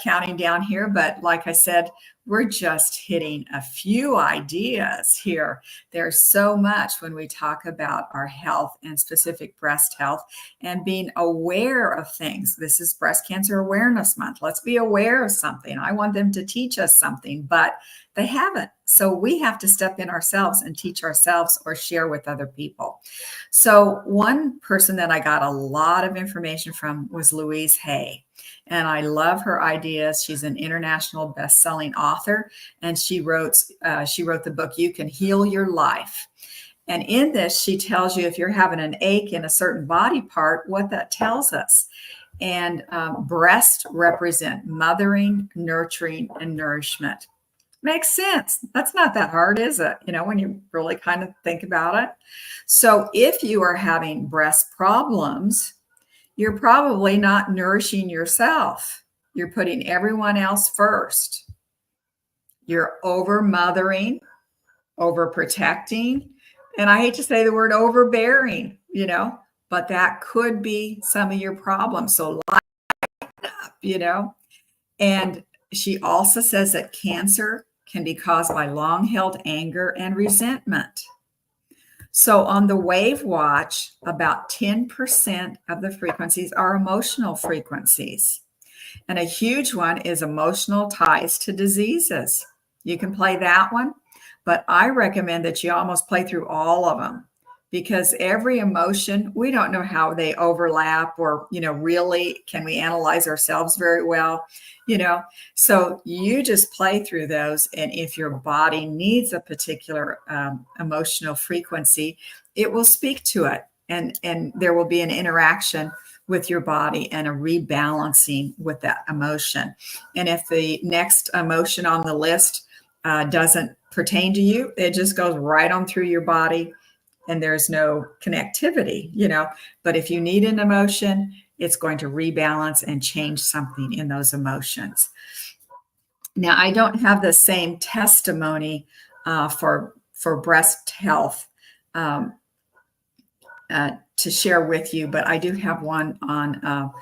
counting down here, but like I said, we're just hitting a few ideas here. There's so much when we talk about our health and specific breast health and being aware of things. This is Breast Cancer Awareness Month. Let's be aware of something. I want them to teach us something, but they haven't. So we have to step in ourselves and teach ourselves or share with other people. So one person that I got a lot of information from was Louise Hay. And I love her ideas. She's an international best-selling author, and she wrote the book, You Can Heal Your Life. And in this, she tells you if you're having an ache in a certain body part, what that tells us. And breast represent mothering, nurturing, and nourishment. Makes sense. That's not that hard, is it? When you really kind of think about it. So if you are having breast problems, you're probably not nourishing yourself. You're putting everyone else first. You're over-mothering, over-protecting, and I hate to say the word overbearing, but that could be some of your problems. So lighten up, And she also says that cancer can be caused by long-held anger and resentment. So on the WAVwatch, about 10% of the frequencies are emotional frequencies. And a huge one is emotional ties to diseases. You can play that one, but I recommend that you almost play through all of them, because every emotion, we don't know how they overlap or, really, can we analyze ourselves very well, So you just play through those. And if your body needs a particular emotional frequency, it will speak to it. And there will be an interaction with your body and a rebalancing with that emotion. And if the next emotion on the list doesn't pertain to you, it just goes right on through your body. And there's no connectivity, but if you need an emotion, it's going to rebalance and change something in those emotions. Now, I don't have the same testimony for breast health to share with you, but I do have one on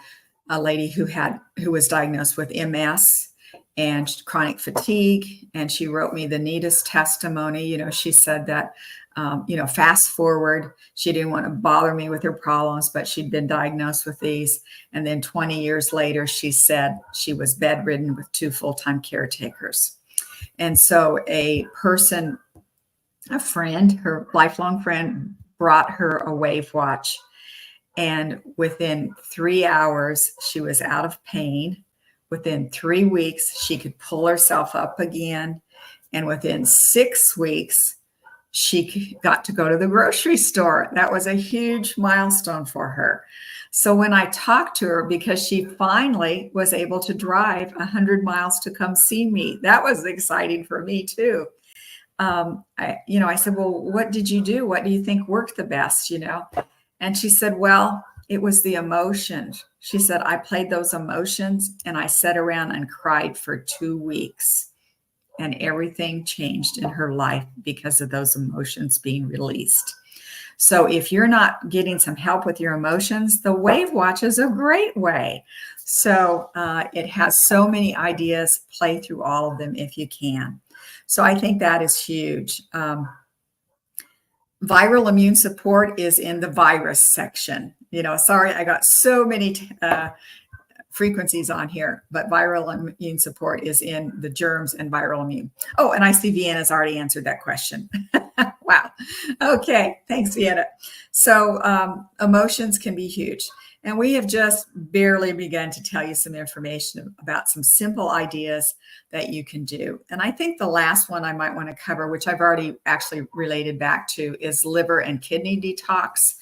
a lady who was diagnosed with MS and chronic fatigue, and she wrote me the neatest testimony. She said that fast forward, she didn't want to bother me with her problems, but she'd been diagnosed with these. And then 20 years later, she said she was bedridden with 2 full-time caretakers. And so a friend, her lifelong friend, brought her a WAVwatch. And within 3 hours, she was out of pain, Within 3 weeks, she could pull herself up again. And within 6 weeks, she got to go to the grocery store. That was a huge milestone for her. So when I talked to her, because she finally was able to drive 100 miles to come see me, that was exciting for me too. I said, well, what did you do? What do you think worked the best, And she said, well, it was the emotions. She said, I played those emotions and I sat around and cried for 2 weeks. And everything changed in her life because of those emotions being released. So if you're not getting some help with your emotions, the WAVwatch is a great way. So it has so many ideas. Play through all of them if you can. So I think that is huge. Viral immune support is in the virus section. Sorry, I got so many frequencies on here, but viral immune support is in the germs and viral immune. Oh, and I see Vienna's already answered that question. Wow. Okay. Thanks, Vienna. So emotions can be huge. And we have just barely begun to tell you some information about some simple ideas that you can do. And I think the last one I might want to cover, which I've already actually related back to, is liver and kidney detox.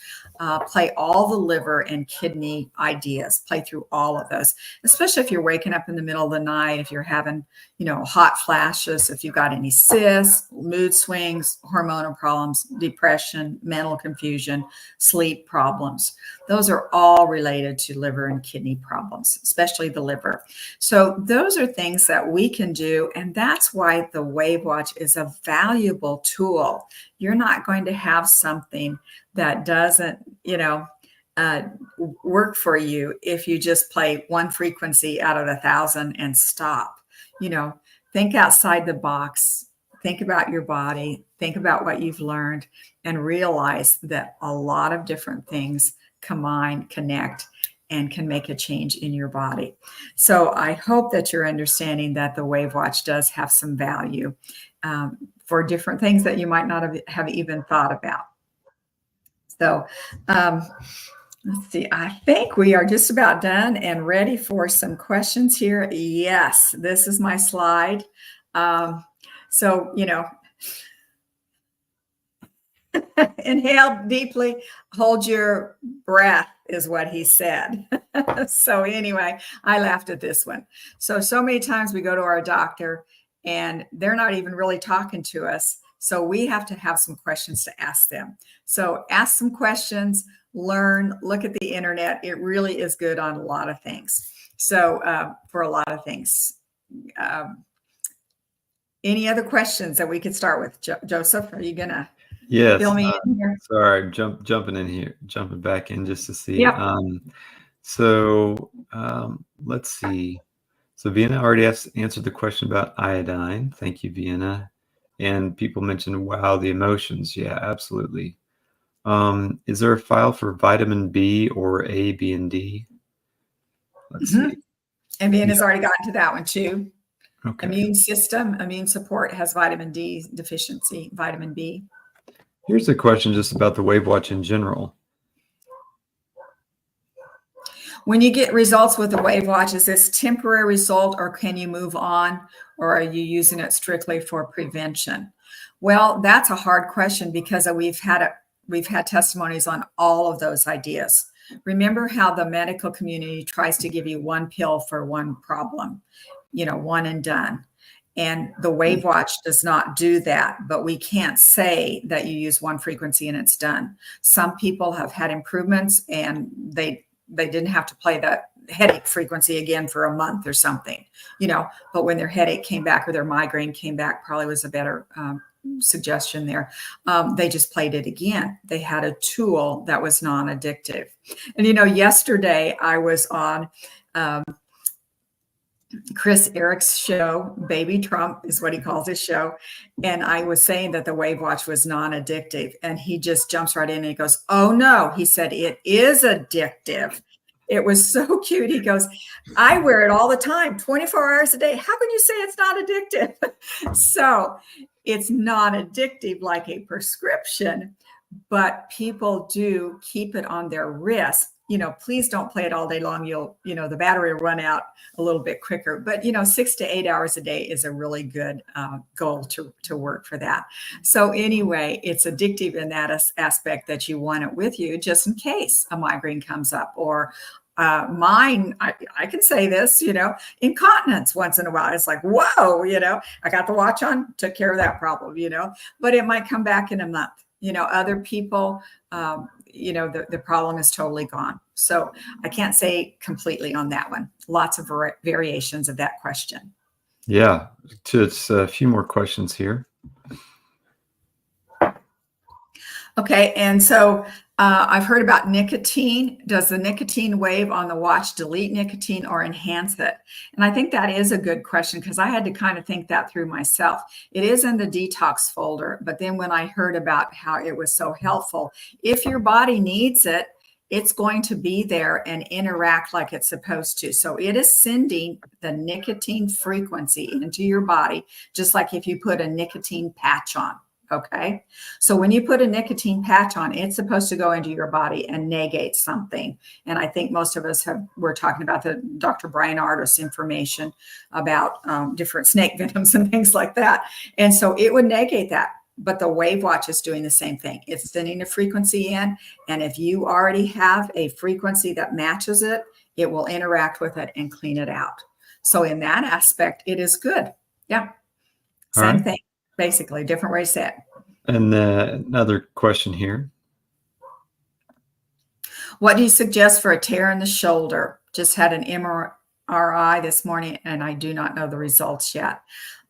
Play all the liver and kidney ideas, play through all of those, especially if you're waking up in the middle of the night, if you're having, hot flashes, if you've got any cysts, mood swings, hormonal problems, depression, mental confusion, sleep problems. Those are all related to liver and kidney problems, especially the liver. So those are things that we can do. And that's why the WAVwatch is a valuable tool. You're not going to have something that doesn't, work for you if you just play one frequency out of 1,000 and stop. Think outside the box, think about your body, think about what you've learned, and realize that a lot of different things combine, connect, and can make a change in your body. So I hope that you're understanding that the WAVwatch does have some value for different things that you might not have even thought about. So let's see, I think we are just about done and ready for some questions here. Yes, this is my slide. Inhale deeply, hold your breath is what he said. So anyway, I laughed at this one. So many times we go to our doctor and they're not even really talking to us. So we have to have some questions to ask them. So ask some questions, learn, look at the internet. It really is good on a lot of things. So for a lot of things. Any other questions that we could start with? Joseph, are you going to fill me in here? Sorry, jumping back in just to see. Yep. Let's see. So Vienna already answered the question about iodine. Thank you, Vienna. And people mentioned, wow, the emotions. Yeah, absolutely. Is there a file for vitamin B or A, B, and D? Let's see. And Vienna's already gotten to that one too. Okay. Immune system, immune support has vitamin D deficiency, vitamin B. Here's a question just about the WAVwatch in general. When you get results with the WAVwatch, is this temporary result or can you move on, or are you using it strictly for prevention? Well, that's a hard question because we've had testimonies on all of those ideas. Remember how the medical community tries to give you one pill for one problem, one and done. And the WAVwatch does not do that, but we can't say that you use one frequency and it's done. Some people have had improvements and they didn't have to play that headache frequency again for a month or something, but when their headache came back or their migraine came back, probably was a better suggestion there. They just played it again. They had a tool that was non-addictive. And, yesterday I was on Chris Eric's show, Baby Trump is what he calls his show. And I was saying that the WAVwatch was non-addictive. And he just jumps right in and he goes, oh no, he said, it is addictive. It was so cute. He goes, I wear it all the time, 24 hours a day. How can you say it's not addictive? So it's not addictive like a prescription, but people do keep it on their wrist. please don't play it all day long. The battery will run out a little bit quicker, but 6 to 8 hours a day is a really good goal to work for that. So anyway, it's addictive in that aspect that you want it with you just in case a migraine comes up, or mine, I can say this, incontinence once in a while. It's like, whoa, I got the watch on, took care of that problem, but it might come back in a month. Other people, the problem is totally gone. So I can't say completely on that one. Lots of variations of that question. Yeah, just a few more questions here. Okay, and so I've heard about nicotine. Does the nicotine wave on the watch delete nicotine or enhance it? And I think that is a good question, because I had to kind of think that through myself. It is in the detox folder, but then when I heard about how it was so helpful, if your body needs it, it's going to be there and interact like it's supposed to. So it is sending the nicotine frequency into your body, just like if you put a nicotine patch on. Okay. So when you put a nicotine patch on, it's supposed to go into your body and negate something. And I think most of us we're talking about the Dr. Brian Ardis information about different snake venoms and things like that. And so it would negate that. But the WAVwatch is doing the same thing. It's sending a frequency in. And if you already have a frequency that matches it, it will interact with it and clean it out. So in that aspect, it is good. Yeah. Same thing. Basically, different way to say it. And another question here. What do you suggest for a tear in the shoulder? Just had an MRI this morning, and I do not know the results yet.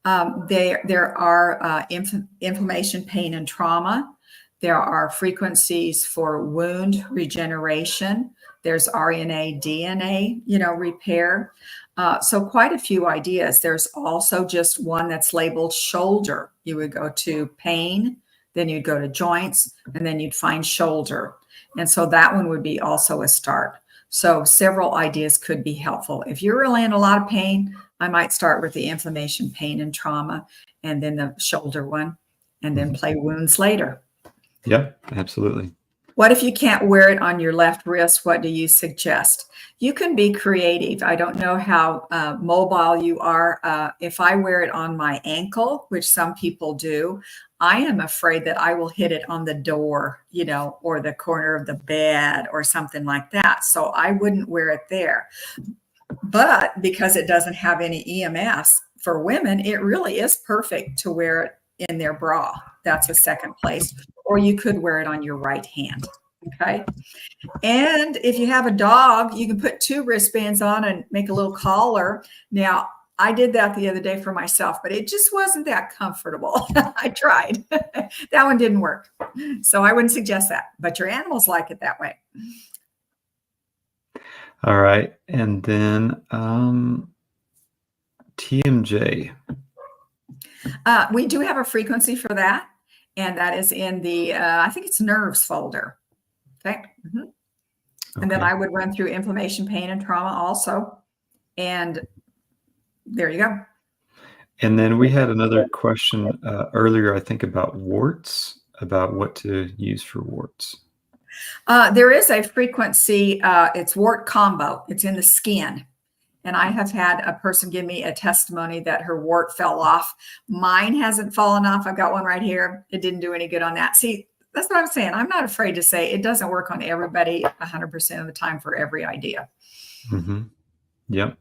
There are inflammation, pain, and trauma. There are frequencies for wound regeneration. There's RNA, DNA, repair. So quite a few ideas. There's also just one that's labeled shoulder. You would go to pain, then you'd go to joints, and then you'd find shoulder. And so that one would be also a start. So several ideas could be helpful. If you're really in a lot of pain, I might start with the inflammation, pain, and trauma, and then the shoulder one, and then play wounds later. Yep, absolutely. What if you can't wear it on your left wrist? What do you suggest? You can be creative. I don't know how mobile you are. If I wear it on my ankle, which some people do, I am afraid that I will hit it on the door, or the corner of the bed or something like that. So I wouldn't wear it there. But because it doesn't have any EMS for women, it really is perfect to wear it in their bra. That's a second place. Or you could wear it on your right hand. Okay. And if you have a dog, you can put 2 wristbands on and make a little collar. Now, I did that the other day for myself, but it just wasn't that comfortable. I tried. That one didn't work. So I wouldn't suggest that, but your animals like it that way. All right. And then TMJ. We do have a frequency for that. And that is in the, I think it's nerves folder. Okay. Mm-hmm. And then I would run through inflammation, pain, and trauma also. And there you go. And then we had another question earlier, I think, about warts, about what to use for warts. There is a frequency, it's wart combo. It's in the skin. And I have had a person give me a testimony that her wart fell off. Mine hasn't fallen off. I've got one right here. It didn't do any good on that. See, that's what I'm saying. I'm not afraid to say it doesn't work on everybody 100% of the time for every idea. Mm-hmm. Yep.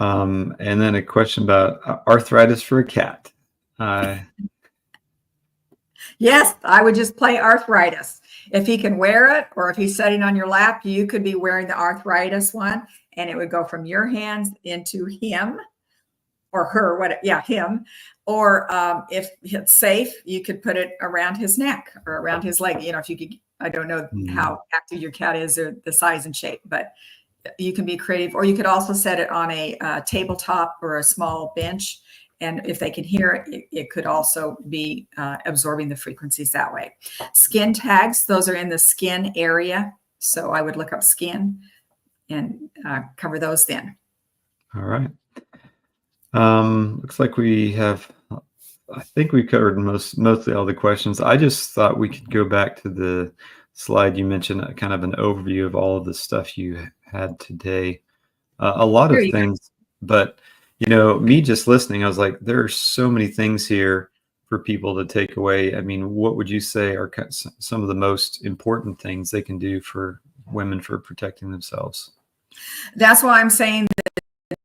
And then a question about arthritis for a cat. Yes, I would just play arthritis. If he can wear it, or if he's sitting on your lap, you could be wearing the arthritis one. And it would go from your hands into him or her, him. Or if it's safe, you could put it around his neck or around his leg. If you could, I don't know how active your cat is or the size and shape, but you can be creative. Or you could also set it on a tabletop or a small bench. And if they can hear it, it could also be absorbing the frequencies that way. Skin tags, those are in the skin area. So I would look up skin and cover those then. All right. Looks like we have, I think we covered mostly all the questions. I just thought we could go back to the slide, you mentioned kind of an overview of all of the stuff you had today. A lot There of you go. things, but you know, me just listening, I was like, there are so many things here for people to take away. I mean, what would you say are some of the most important things they can do for women for protecting themselves? That's why I'm saying the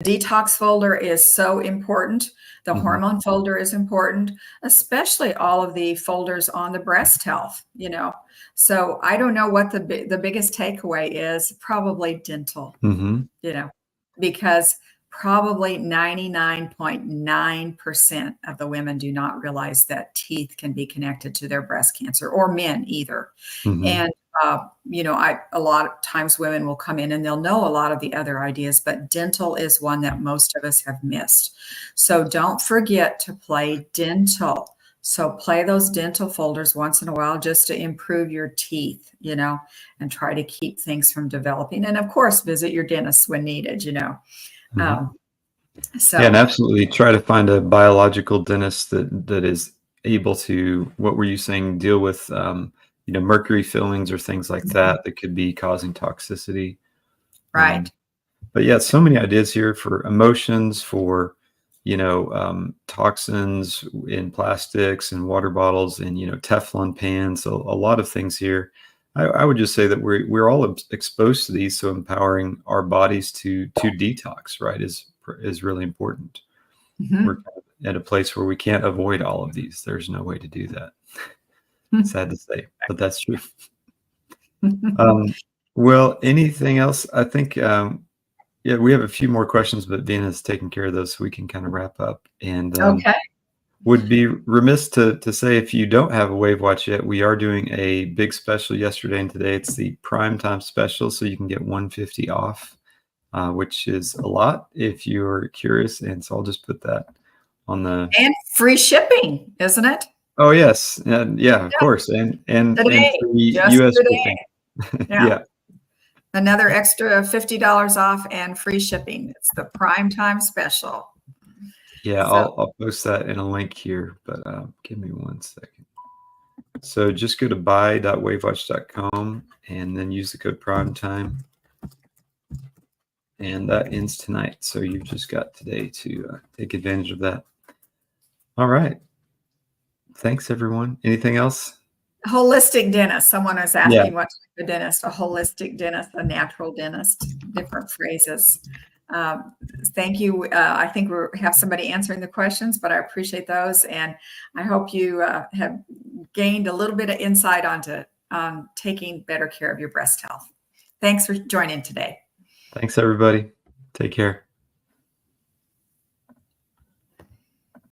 detox folder is so important. The hormone folder is important, especially all of the folders on the breast health, you know. So I don't know what the biggest takeaway is, probably dental, Mm-hmm. you know, because probably 99.9% of the women do not realize that teeth can be connected to their breast cancer, or men either. Mm-hmm. And you know, a lot of times women will come in and they'll know a lot of the other ideas, but dental is one that most of us have missed. So don't forget to play dental. So play those dental folders once in a while just to improve your teeth, you know, and try to keep things from developing. And of course, visit your dentist when needed, you know. Mm-hmm. Yeah, and So absolutely try to find a biological dentist that is able to, what were you saying, deal with you know, mercury fillings or things like that that could be causing toxicity. right. But yeah, so many ideas here for emotions, for you know, toxins in plastics and water bottles, and you know, Teflon pans. So a lot of things here. I would just say that we're all exposed to these, so empowering our bodies to detox, right, is really important. We're Mhm. kind of at a place where we can't avoid all of these. There's no way to do that. Sad to say, but that's true. Um, well, anything else? I think, yeah, we have a few more questions, but Dana's taking care of those, so we can kind of wrap up. And Okay. would be remiss to say, if you don't have a WAVwatch yet, we are doing a big special yesterday and today. It's the prime time special, so you can get 150 off, which is a lot if you're curious. And so I'll just put that on the. And free shipping, isn't it? Oh yes, and yeah, of course, and Today, free just U.S. today. shipping. Yeah. Yeah, Another extra $50 off and free shipping. It's the prime time special. yeah. So, I'll post that in a link here, but give me 1 second. So just go to buy.wavewatch.com and then use the code PRIMETIME, and that ends tonight. So you've just got today to take advantage of that. All right. Thanks, everyone. Anything else? holistic dentist. Someone was Yeah. asking what's a dentist, a holistic dentist, a natural dentist, different phrases. Thank you. I think we have somebody answering the questions, but I appreciate those. And I hope you have gained a little bit of insight onto taking better care of your breast health. Thanks for joining today. Thanks, everybody. Take care.